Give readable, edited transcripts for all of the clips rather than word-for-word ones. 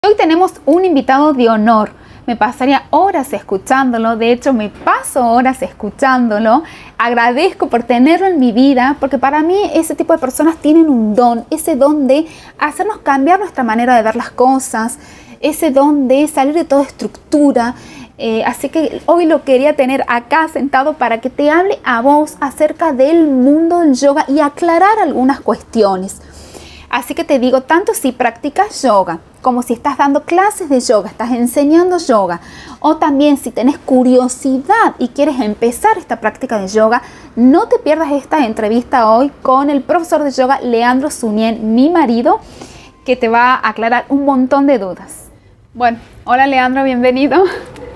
Hoy tenemos un invitado de honor. Me pasaría horas escuchándolo, de hecho me paso horas escuchándolo. Agradezco por tenerlo en mi vida, porque para mí ese tipo de personas tienen un don, ese don de hacernos cambiar nuestra manera de ver las cosas, ese don de salir de toda estructura. Así que hoy lo quería tener acá sentado para que te hable a vos acerca del mundo del yoga y aclarar algunas cuestiones. Así que te digo, tanto si practicas yoga, como si estás dando clases de yoga, estás enseñando yoga, o también si tenés curiosidad y quieres empezar esta práctica de yoga, no te pierdas esta entrevista hoy con el profesor de yoga Leandro Sunien, mi marido, que te va a aclarar un montón de dudas. Bueno, hola Leandro, bienvenido.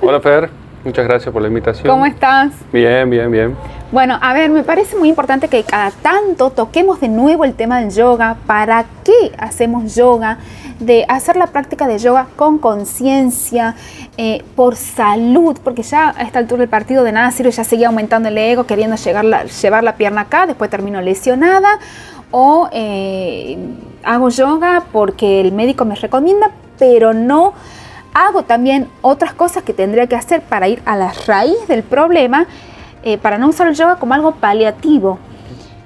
Hola Fer, muchas gracias por la invitación. ¿Cómo estás? Bien, bien, bien. Bueno, a ver, me parece muy importante que cada tanto toquemos de nuevo el tema del yoga. ¿Para qué hacemos yoga? De hacer la práctica de yoga con conciencia, por salud, porque ya a esta altura del partido de nada sirve, ya seguía aumentando el ego, queriendo llevar la pierna acá, después termino lesionada, o hago yoga porque el médico me recomienda, pero no hago también otras cosas que tendría que hacer para ir a la raíz del problema, para no usar el yoga como algo paliativo.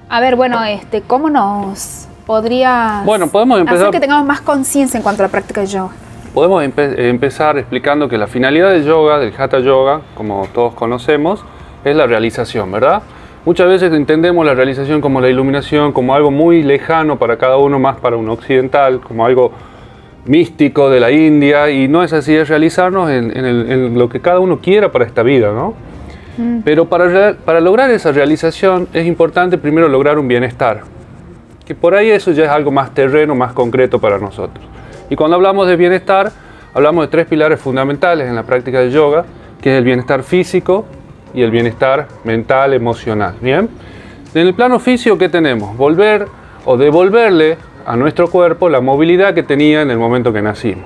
A ver, bueno, ¿cómo nos podría hacer que tengamos más conciencia en cuanto a la práctica de yoga? Podemos empezar explicando que la finalidad del yoga, del Hatha Yoga, como todos conocemos, es la realización, ¿verdad? Muchas veces entendemos la realización como la iluminación, como algo muy lejano para cada uno, más para un occidental, como algo místico de la India, y no es así, es realizarnos en lo que cada uno quiera para esta vida, ¿no? Pero para lograr esa realización es importante primero lograr un bienestar, que por ahí eso ya es algo más terreno, más concreto para nosotros. Y cuando hablamos de bienestar, hablamos de tres pilares fundamentales en la práctica del yoga, que es el bienestar físico y el bienestar mental, emocional, ¿bien? En el plano físico, ¿qué tenemos? Volver o devolverle a nuestro cuerpo la movilidad que tenía en el momento que nacimos.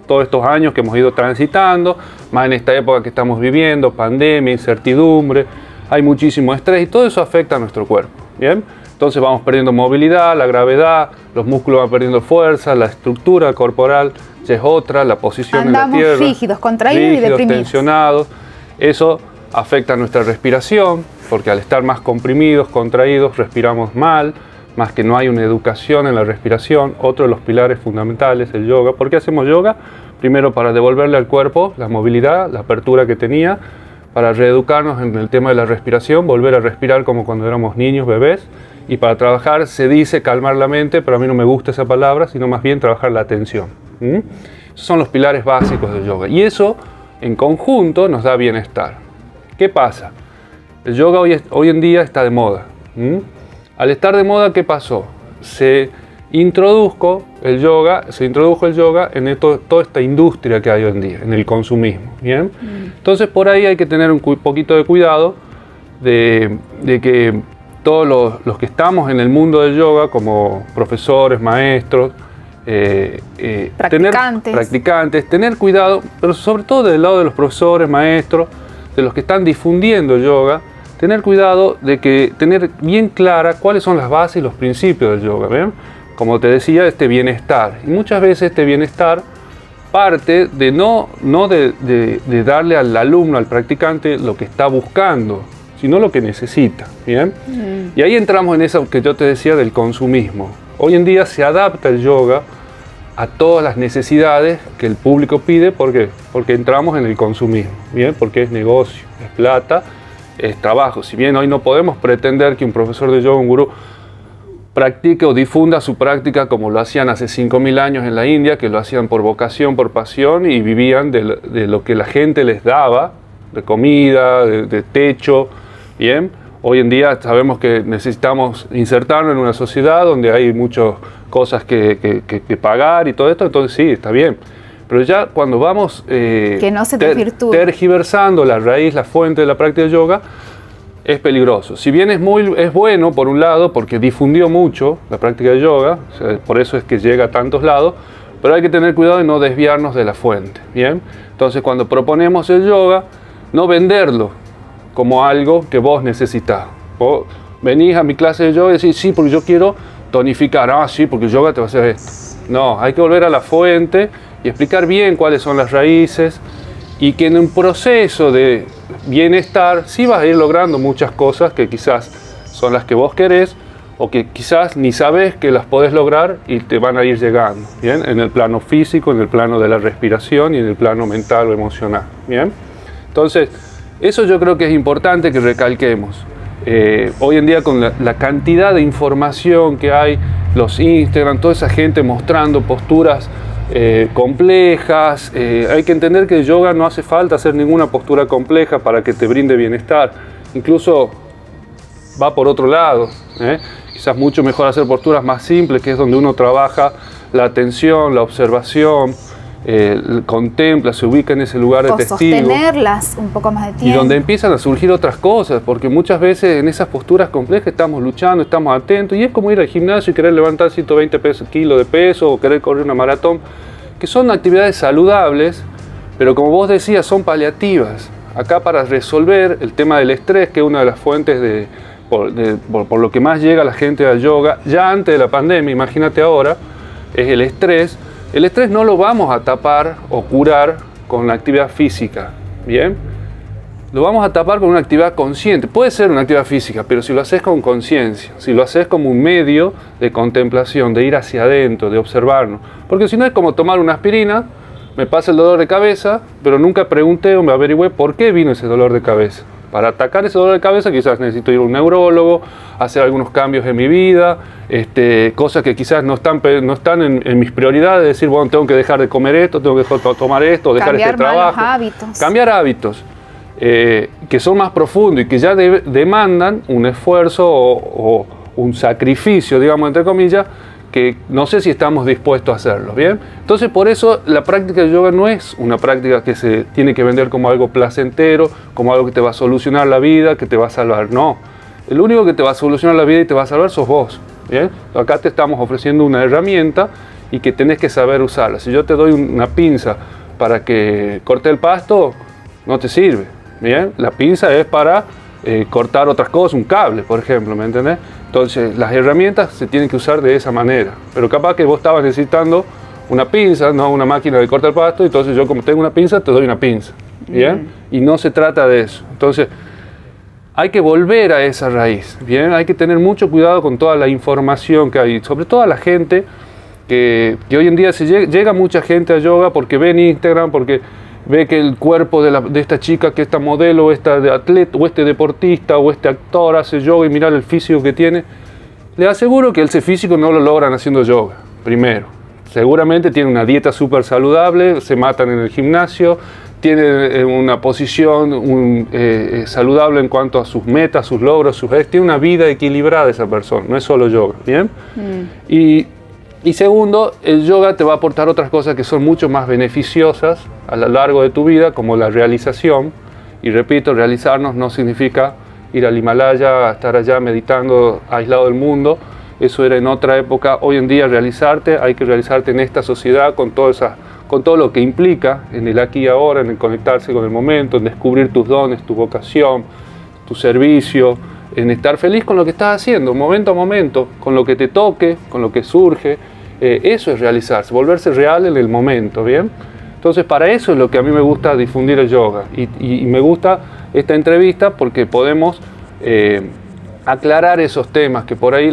Todos estos años que hemos ido transitando, más en esta época que estamos viviendo, pandemia, incertidumbre, hay muchísimo estrés y todo eso afecta a nuestro cuerpo, ¿bien? Entonces vamos perdiendo movilidad, la gravedad, los músculos van perdiendo fuerza, la estructura corporal ya es otra, la posición en la tierra. Rígidos, contraídos y deprimidos. Tensionados. Eso afecta a nuestra respiración, porque al estar más comprimidos, contraídos, respiramos mal, más que no hay una educación en la respiración. Otro de los pilares fundamentales del yoga. ¿Por qué hacemos yoga? Primero, para devolverle al cuerpo la movilidad, la apertura que tenía, para reeducarnos en el tema de la respiración, volver a respirar como cuando éramos niños, bebés, y para trabajar, se dice calmar la mente, pero a mí no me gusta esa palabra, sino más bien trabajar la atención. Esos son los pilares básicos del yoga, y eso en conjunto nos da bienestar. ¿Qué pasa? El yoga hoy en día está de moda. Al estar de moda, ¿qué pasó? Se introdujo el yoga en toda esta industria que hay hoy en día, en el consumismo, ¿bien? Entonces por ahí hay que tener un poquito de cuidado de que todos los que estamos en el mundo del yoga, como profesores, maestros, practicantes, tener cuidado, pero sobre todo del lado de los profesores, maestros, de los que están difundiendo el yoga, tener cuidado de tener bien clara cuáles son las bases y los principios del yoga, ¿ven? Como te decía, este bienestar. Y muchas veces este bienestar parte de no de darle al alumno, al practicante, lo que está buscando, sino lo que necesita, ¿bien? Y ahí entramos en eso que yo te decía del consumismo. Hoy en día se adapta el yoga a todas las necesidades que el público pide. ¿Por qué? Porque entramos en el consumismo, ¿bien? Porque es negocio, es plata, es trabajo. Si bien hoy no podemos pretender que un profesor de yoga, un gurú, practique o difunda su práctica como lo hacían hace 5.000 años en la India, que lo hacían por vocación, por pasión, y vivían de lo que la gente les daba, de comida, de techo, ¿bien? Hoy en día sabemos que necesitamos insertarnos en una sociedad donde hay muchas cosas que pagar y todo esto, entonces sí, está bien. Pero ya cuando vamos que no se tergiversando la raíz, la fuente de la práctica de yoga, es peligroso. Si bien es bueno por un lado, porque difundió mucho la práctica de yoga, o sea, por eso es que llega a tantos lados, pero hay que tener cuidado de no desviarnos de la fuente, ¿bien? Entonces cuando proponemos el yoga, no venderlo como algo que vos necesitás. Vos venís a mi clase de yoga y decís, sí, porque yo quiero tonificar, sí, porque el yoga te va a hacer esto. No, hay que volver a la fuente y explicar bien cuáles son las raíces, y que en un proceso de bienestar sí vas a ir logrando muchas cosas que quizás son las que vos querés, o que quizás ni sabes que las podés lograr y te van a ir llegando, ¿bien? En el plano físico, en el plano de la respiración y en el plano mental o emocional, ¿bien? Entonces, eso yo creo que es importante que recalquemos. Hoy en día con la cantidad de información que hay, los Instagram, toda esa gente mostrando posturas complejas, hay que entender que el yoga no hace falta hacer ninguna postura compleja para que te brinde bienestar, incluso va por otro lado, quizás mucho mejor hacer posturas más simples, que es donde uno trabaja la atención, la observación, contempla, se ubica en ese lugar de testigo. Sostenerlas un poco más de tiempo. Y donde empiezan a surgir otras cosas, porque muchas veces en esas posturas complejas estamos luchando, estamos atentos, y es como ir al gimnasio y querer levantar 120 kilos de peso o querer correr una maratón, que son actividades saludables, pero como vos decías, son paliativas. Acá para resolver el tema del estrés, que es una de las fuentes por lo que más llega la gente al yoga, ya antes de la pandemia, imagínate ahora, es el estrés. El estrés no lo vamos a tapar o curar con la actividad física, ¿bien? Lo vamos a tapar con una actividad consciente. Puede ser una actividad física, pero si lo haces con conciencia, si lo haces como un medio de contemplación, de ir hacia adentro, de observarnos. Porque si no es como tomar una aspirina, me pasa el dolor de cabeza, pero nunca pregunté o me averigüé por qué vino ese dolor de cabeza. Para atacar ese dolor de cabeza quizás necesito ir a un neurólogo, hacer algunos cambios en mi vida, cosas que quizás no están en mis prioridades, decir, bueno, tengo que dejar de comer esto, tengo que tomar esto, dejar este trabajo. Cambiar hábitos que son más profundos y que ya demandan un esfuerzo o un sacrificio, digamos, entre comillas, que no sé si estamos dispuestos a hacerlo, ¿bien? Entonces, por eso la práctica de yoga no es una práctica que se tiene que vender como algo placentero, como algo que te va a solucionar la vida, que te va a salvar. No, el único que te va a solucionar la vida y te va a salvar sos vos, ¿bien? Acá te estamos ofreciendo una herramienta y que tenés que saber usarla. Si yo te doy una pinza para que corte el pasto, no te sirve, ¿bien? La pinza es para cortar otras cosas, un cable, por ejemplo, ¿me entendés? Entonces, las herramientas se tienen que usar de esa manera. Pero capaz que vos estabas necesitando una pinza, no una máquina de cortar el pasto, entonces yo como tengo una pinza, te doy una pinza, ¿bien? Y no se trata de eso. Entonces, hay que volver a esa raíz, ¿bien? Hay que tener mucho cuidado con toda la información que hay, sobre todo a la gente que hoy en día llega mucha gente a yoga porque ve en Instagram, porque ve que el cuerpo de esta chica, que esta modelo, o esta atleta, o este deportista, o este actor hace yoga y mirar el físico que tiene. Le aseguro que ese físico no lo logran haciendo yoga, primero. Seguramente tiene una dieta súper saludable, se matan en el gimnasio, tiene una posición saludable en cuanto a sus metas, sus logros, tiene una vida equilibrada esa persona, no es solo yoga, ¿bien? Y segundo, el yoga te va a aportar otras cosas que son mucho más beneficiosas a lo largo de tu vida, como la realización. Y repito, realizarnos no significa ir al Himalaya, estar allá meditando aislado del mundo. Eso era en otra época. Hoy en día hay que realizarte en esta sociedad con todo lo que implica en el aquí y ahora, en el conectarse con el momento, en descubrir tus dones, tu vocación, tu servicio, en estar feliz con lo que estás haciendo, momento a momento, con lo que te toque, con lo que surge. Eso es realizarse, volverse real en el momento, ¿bien? Entonces, para eso es lo que a mí me gusta difundir el yoga. Y me gusta esta entrevista porque podemos aclarar esos temas, que por ahí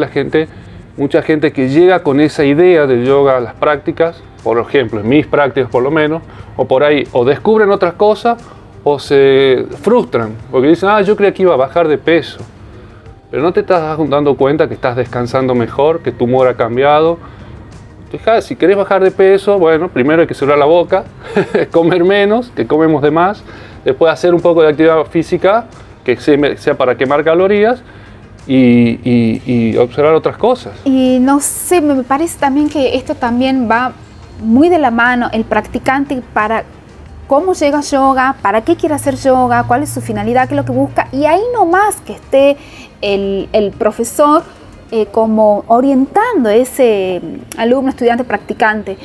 mucha gente que llega con esa idea del yoga a las prácticas, por ejemplo, en mis prácticas por lo menos, o por ahí, o descubren otras cosas, o se frustran, porque dicen, yo creía que iba a bajar de peso. Pero no te estás dando cuenta que estás descansando mejor, que tu humor ha cambiado. Si querés bajar de peso, bueno, primero hay que cerrar la boca, comer menos, que comemos de más, después hacer un poco de actividad física, que sea para quemar calorías, y observar otras cosas. Y no sé, me parece también que esto también va muy de la mano, el practicante para cómo llega a yoga, para qué quiere hacer yoga, cuál es su finalidad, qué es lo que busca, y ahí nomás que esté el profesor como orientando ese alumno, estudiante, practicante.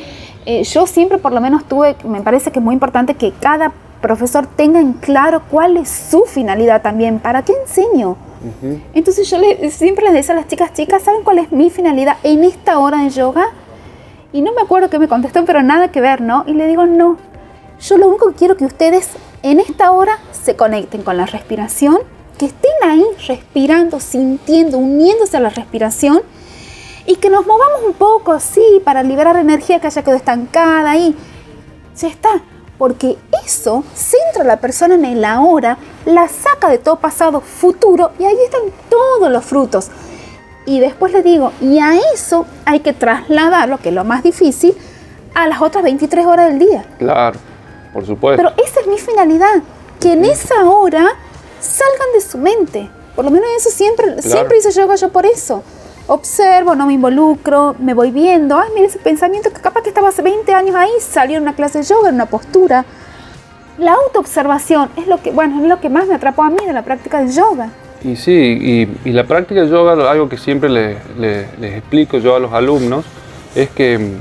Yo siempre por lo menos me parece que es muy importante que cada profesor tenga en claro cuál es su finalidad también, para qué enseño. Entonces yo siempre les decía a las chicas, ¿saben cuál es mi finalidad en esta hora de yoga? Y no me acuerdo qué me contestó, pero nada que ver, ¿no? Y le digo, no, yo lo único que quiero que ustedes en esta hora se conecten con la respiración, que estén ahí respirando, sintiendo, uniéndose a la respiración y que nos movamos un poco así para liberar energía que haya quedado estancada ahí. Ya está, porque eso centra a la persona en el ahora, la saca de todo pasado, futuro y ahí están todos los frutos. Y después le digo, y a eso hay que trasladarlo, que es lo más difícil, a las otras 23 horas del día. Claro, por supuesto. Pero esa es mi finalidad, que en esa hora salgan de su mente. Por lo menos eso siempre hice yoga yo por eso. Observo, no me involucro, me voy viendo. Ay, mira ese pensamiento que capaz que estaba hace 20 años ahí, salió en una clase de yoga, en una postura. La autoobservación es lo que más me atrapó a mí de la práctica del yoga. Y sí, y la práctica de yoga, algo que siempre les explico yo a los alumnos, es que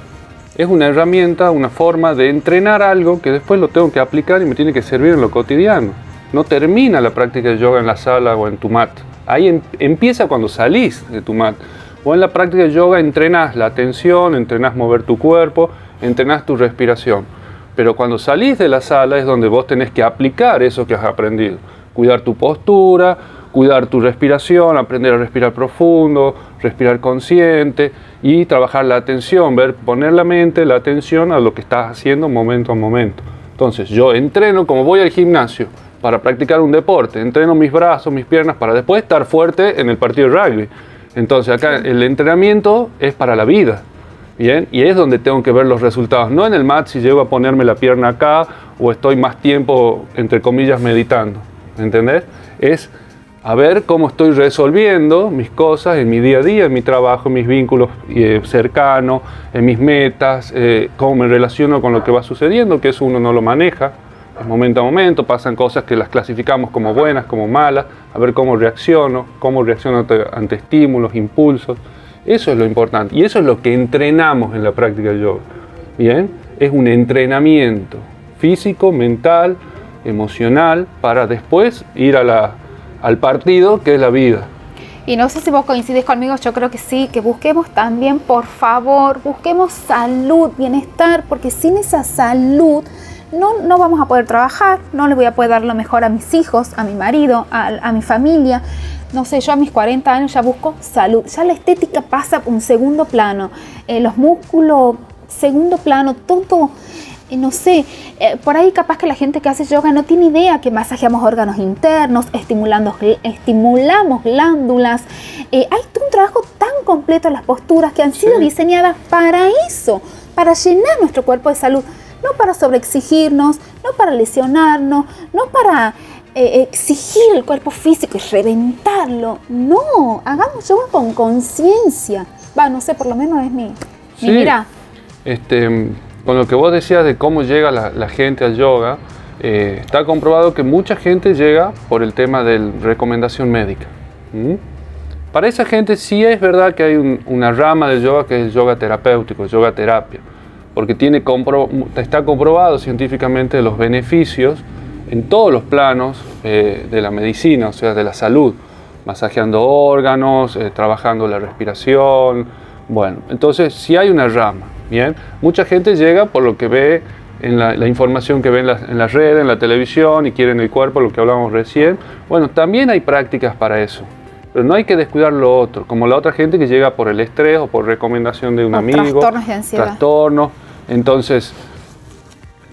es una herramienta, una forma de entrenar algo que después lo tengo que aplicar y me tiene que servir en lo cotidiano. No termina la práctica de yoga en la sala o en tu mat. Ahí empieza cuando salís de tu mat. O en la práctica de yoga entrenás la atención, entrenás mover tu cuerpo, entrenás tu respiración. Pero cuando salís de la sala es donde vos tenés que aplicar eso que has aprendido. Cuidar tu postura, cuidar tu respiración, aprender a respirar profundo, respirar consciente y trabajar la atención, poner la mente, la atención a lo que estás haciendo momento a momento. Entonces yo entreno como voy al gimnasio para practicar un deporte, entreno mis brazos, mis piernas para después estar fuerte en el partido de rugby. Entonces acá el entrenamiento es para la vida, ¿bien? Y es donde tengo que ver los resultados, no en el mat si llego a ponerme la pierna acá o estoy más tiempo, entre comillas, meditando, ¿entendés? Es a ver cómo estoy resolviendo mis cosas en mi día a día, en mi trabajo, en mis vínculos cercanos, en mis metas, cómo me relaciono con lo que va sucediendo, que eso uno no lo maneja, es momento a momento, pasan cosas que las clasificamos como buenas, como malas, a ver cómo reacciono ante estímulos, impulsos, eso es lo importante y eso es lo que entrenamos en la práctica del yoga, ¿bien? Es un entrenamiento físico, mental, emocional, para después ir al partido que es la vida. Y no sé si vos coincidís conmigo, yo creo que sí, que busquemos también, por favor, busquemos salud, bienestar, porque sin esa salud no vamos a poder trabajar, no les voy a poder dar lo mejor a mis hijos, a mi marido, a mi familia. No sé, yo a mis 40 años ya busco salud, ya la estética pasa a un segundo plano, los músculos, segundo plano, todo. No sé, por ahí capaz que la gente que hace yoga no tiene idea que masajeamos órganos internos, estimulamos glándulas. Hay un trabajo tan completo en las posturas que han sido diseñadas para eso, para llenar nuestro cuerpo de salud, no para sobreexigirnos, no para lesionarnos, no para exigir el cuerpo físico y reventarlo. No, hagamos yoga con conciencia. No sé, por lo menos es mi mirada. Con lo que vos decías de cómo llega la gente al yoga, está comprobado que mucha gente llega por el tema de recomendación médica. Para esa gente sí es verdad que hay una rama del yoga que es el yoga terapéutico, el yoga terapia, porque está comprobado científicamente los beneficios en todos los planos de la medicina, o sea, de la salud, masajeando órganos, trabajando la respiración. Bueno, entonces sí hay una rama. Bien, mucha gente llega por lo que ve en la información que ve en las redes, en la televisión y quiere en el cuerpo, lo que hablábamos recién. Bueno, también hay prácticas para eso, pero no hay que descuidar lo otro, como la otra gente que llega por el estrés o por recomendación de un amigo. Trastornos de ansiedad. Trastornos. Entonces,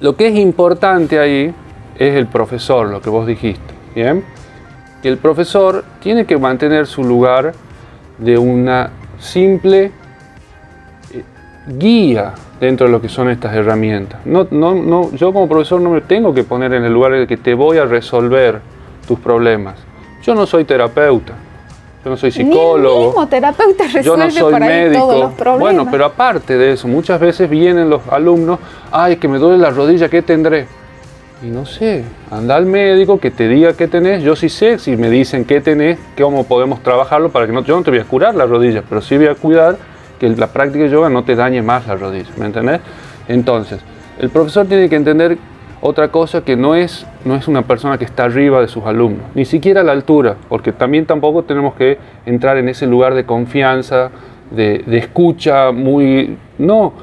lo que es importante ahí es el profesor, lo que vos dijiste, ¿bien? Que el profesor tiene que mantener su lugar de una simple guía dentro de lo que son estas herramientas. Yo como profesor no me tengo que poner en el lugar de que te voy a resolver tus problemas. Yo no soy terapeuta, yo no soy psicólogo. Ni el mismo terapeuta resuelve yo no soy por ahí médico. Todos los problemas. Bueno, pero aparte de eso, muchas veces vienen los alumnos, ay, que me duele la rodilla, ¿qué tendré? Y no sé, anda al médico que te diga qué tenés. Yo sí sé, si me dicen qué tenés, cómo podemos trabajarlo para que yo no te voy a curar la rodilla, pero sí voy a cuidar que la práctica de yoga no te dañe más la rodilla, ¿me entendés? Entonces, el profesor tiene que entender otra cosa, que no es una persona que está arriba de sus alumnos, ni siquiera a la altura, porque tampoco tenemos que entrar en ese lugar de confianza, de escucha muy... No,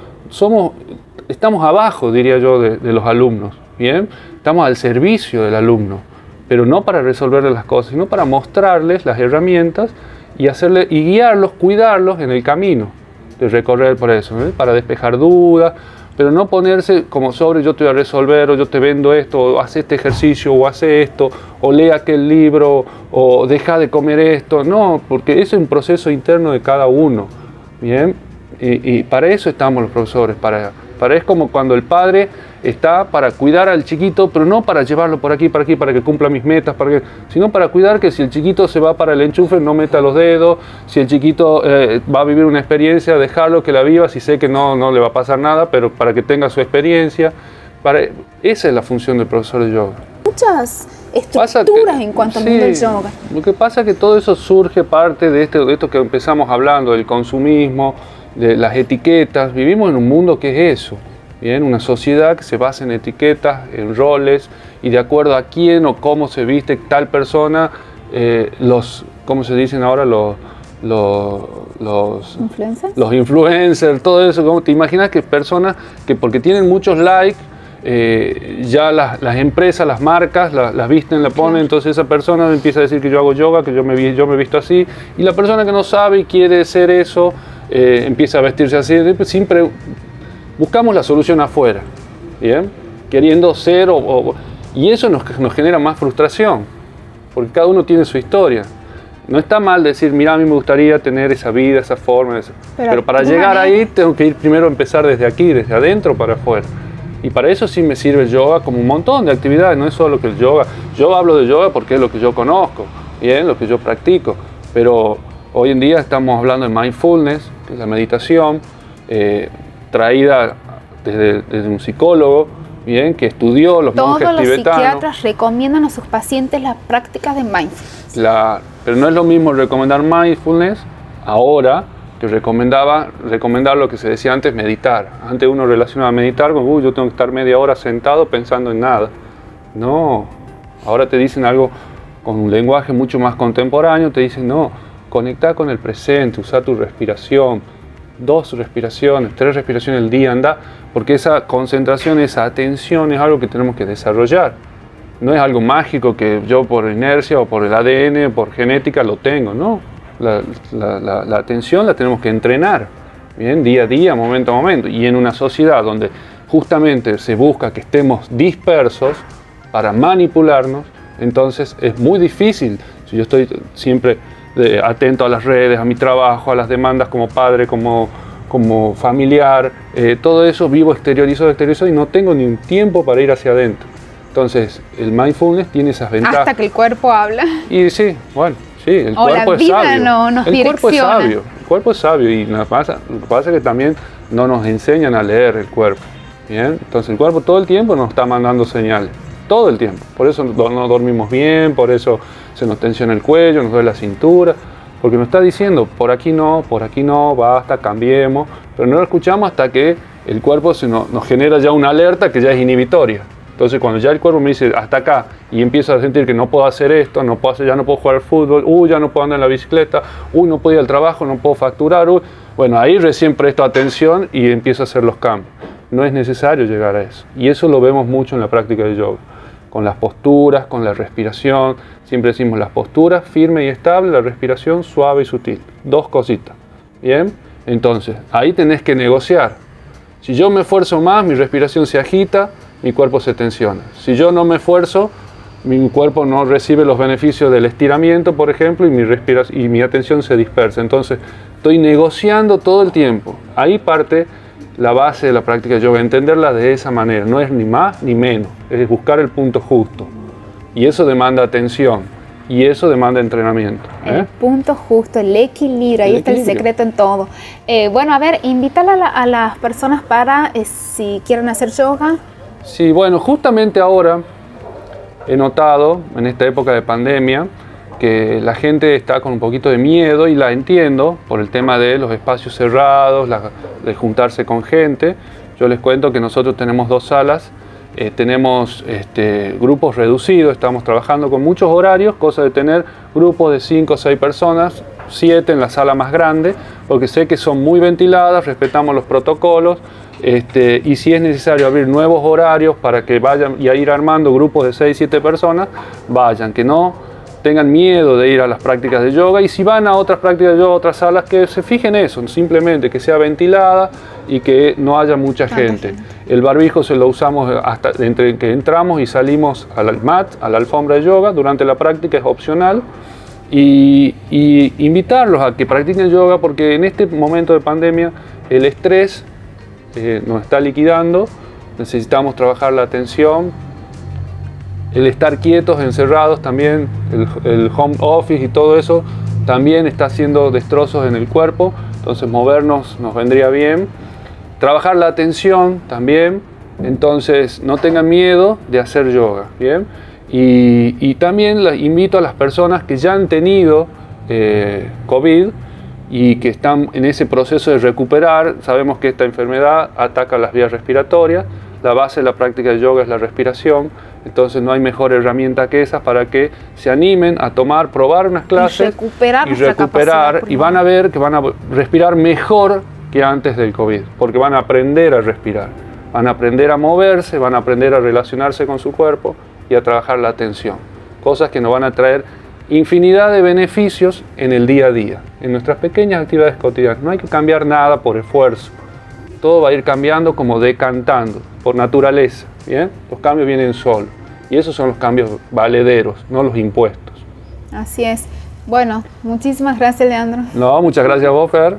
estamos abajo, diría yo, de los alumnos, ¿bien? Estamos al servicio del alumno, pero no para resolverle las cosas, sino para mostrarles las herramientas y guiarlos, cuidarlos en el camino de recorrer por eso, ¿eh? Para despejar dudas, pero no ponerse como sobre yo te voy a resolver, o yo te vendo esto, o haz este ejercicio, o haz esto, o lee aquel libro, o deja de comer esto. No, porque eso es un proceso interno de cada uno, ¿bien? Y para eso estamos los profesores, es como cuando el padre está para cuidar al chiquito, pero no para llevarlo por aquí, para que cumpla mis metas, sino para cuidar que si el chiquito se va para el enchufe, no meta los dedos, si el chiquito va a vivir una experiencia, dejarlo que la viva, si sé que no le va a pasar nada, pero para que tenga su experiencia. Esa es la función del profesor de yoga. Muchas estructuras en cuanto al mundo del yoga. Lo que pasa es que todo eso surge parte de esto que empezamos hablando, del consumismo, de las etiquetas. Vivimos en un mundo que es eso, ¿bien? Una sociedad que se basa en etiquetas, en roles, y de acuerdo a quién o cómo se viste tal persona, ¿cómo se dicen ahora? Los influencers, todo eso. ¿Cómo te imaginas que personas que porque tienen muchos likes, ya las empresas, las marcas, las visten, la ponen, entonces esa persona empieza a decir que yo hago yoga, que yo me he visto así, y la persona que no sabe y quiere ser eso, empieza a vestirse así. Siempre buscamos la solución afuera, ¿bien? Queriendo ser, y eso nos genera más frustración, porque cada uno tiene su historia. No está mal decir, mira, a mí me gustaría tener esa vida, esa forma, pero para llegar ahí tengo que ir primero a empezar desde aquí, desde adentro para afuera. Y para eso sí me sirve el yoga como un montón de actividades, no es solo que el yoga. Yo hablo de yoga porque es lo que yo conozco, ¿bien? Lo que yo practico, pero hoy en día estamos hablando de mindfulness, que es la meditación, traída desde un psicólogo, ¿bien? Que estudió los monjes tibetanos. Todos los psiquiatras recomiendan a sus pacientes las prácticas de mindfulness. Pero no es lo mismo recomendar mindfulness ahora que recomendar lo que se decía antes, meditar. Antes uno relacionaba meditar con, yo tengo que estar media hora sentado pensando en nada. No, ahora te dicen algo con un lenguaje mucho más contemporáneo, te dicen, no, conecta con el presente, usa tu respiración, 2 respiraciones, 3 respiraciones al día, anda, porque esa concentración, esa atención es algo que tenemos que desarrollar. No es algo mágico que yo por inercia o por el ADN, por genética lo tengo, no. La atención la tenemos que entrenar, ¿bien? Día a día, momento a momento. Y en una sociedad donde justamente se busca que estemos dispersos para manipularnos, entonces es muy difícil. Si yo estoy siempre atento a las redes, a mi trabajo, a las demandas como padre, como familiar, todo eso vivo exteriorizo y no tengo ni un tiempo para ir hacia adentro. Entonces el mindfulness tiene esas ventajas. Hasta que el cuerpo habla. Y sí, bueno. Sí, el cuerpo es sabio. El cuerpo es sabio y lo que pasa es que también no nos enseñan a leer el cuerpo. ¿Bien? Entonces el cuerpo todo el tiempo nos está mandando señales, todo el tiempo. Por eso no dormimos bien, por eso se nos tensiona el cuello, nos duele la cintura, porque nos está diciendo por aquí no, basta, cambiemos, pero no lo escuchamos hasta que el cuerpo nos genera ya una alerta que ya es inhibitoria. Entonces cuando ya el cuerpo me dice hasta acá y empiezo a sentir que no puedo hacer esto, ya no puedo jugar al fútbol, ya no puedo andar en la bicicleta, no puedo ir al trabajo, no puedo facturar, bueno, ahí recién presto atención y empiezo a hacer los cambios. No es necesario llegar a eso. Y eso lo vemos mucho en la práctica de yoga, con las posturas, con la respiración. Siempre decimos las posturas firme y estable, la respiración suave y sutil. 2 cositas. ¿Bien? Entonces, ahí tenés que negociar. Si yo me esfuerzo más, mi respiración se agita, mi cuerpo se tensiona. Si yo no me esfuerzo, mi cuerpo no recibe los beneficios del estiramiento, por ejemplo, y mi atención se dispersa. Entonces, estoy negociando todo el tiempo. Ahí parte la base de la práctica de yoga, entenderla de esa manera. No es ni más ni menos, es buscar el punto justo. Y eso demanda atención, y eso demanda entrenamiento. El punto justo, el equilibrio, ahí está el secreto en todo. Bueno, a ver, invítala a las personas para, si quieren hacer yoga. Sí, bueno, justamente ahora he notado, en esta época de pandemia, que la gente está con un poquito de miedo, y la entiendo por el tema de los espacios cerrados, de juntarse con gente. Yo les cuento que nosotros tenemos 2 salas, tenemos grupos reducidos, estamos trabajando con muchos horarios, cosa de tener grupos de 5 o 6 personas, 7 en la sala más grande, porque sé que son muy ventiladas, respetamos los protocolos, Y si es necesario abrir nuevos horarios para que vayan y a ir armando grupos de 6, 7 personas, vayan, que no tengan miedo de ir a las prácticas de yoga, y si van a otras prácticas de yoga, otras salas, que se fijen eso, simplemente que sea ventilada y que no haya mucha gente. El barbijo se lo usamos hasta entre que entramos y salimos al mat, a la alfombra de yoga. Durante la práctica es opcional, y invitarlos a que practiquen yoga, porque en este momento de pandemia el estrés nos está liquidando, necesitamos trabajar la atención. El estar quietos, encerrados también, el home office y todo eso también está haciendo destrozos en el cuerpo, entonces movernos nos vendría bien. Trabajar la atención también, entonces no tengan miedo de hacer yoga, ¿bien? Y también invito a las personas que ya han tenido COVID y que están en ese proceso de recuperar. Sabemos que esta enfermedad ataca las vías respiratorias. La base de la práctica de yoga es la respiración, entonces no hay mejor herramienta que esa para que se animen a probar unas clases y recuperar, y van a ver que van a respirar mejor que antes del COVID, porque van a aprender a respirar, van a aprender a moverse, van a aprender a relacionarse con su cuerpo y a trabajar la atención, cosas que nos van a traer infinidad de beneficios en el día a día, en nuestras pequeñas actividades cotidianas. No hay que cambiar nada por esfuerzo. Todo va a ir cambiando como decantando, por naturaleza, ¿bien? Los cambios vienen solos, y esos son los cambios valederos, no los impuestos. Así es. Bueno, muchísimas gracias, Leandro. No, muchas gracias a vos, Fer.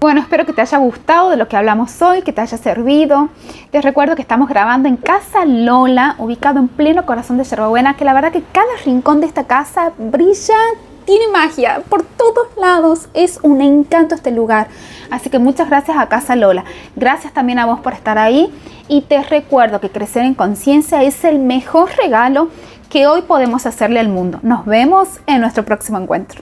Bueno, espero que te haya gustado de lo que hablamos hoy, que te haya servido. Te recuerdo que estamos grabando en Casa Lola, ubicado en pleno corazón de Yerbabuena, que la verdad que cada rincón de esta casa brilla, tiene magia por todos lados. Es un encanto este lugar. Así que muchas gracias a Casa Lola. Gracias también a vos por estar ahí. Y te recuerdo que crecer en conciencia es el mejor regalo que hoy podemos hacerle al mundo. Nos vemos en nuestro próximo encuentro.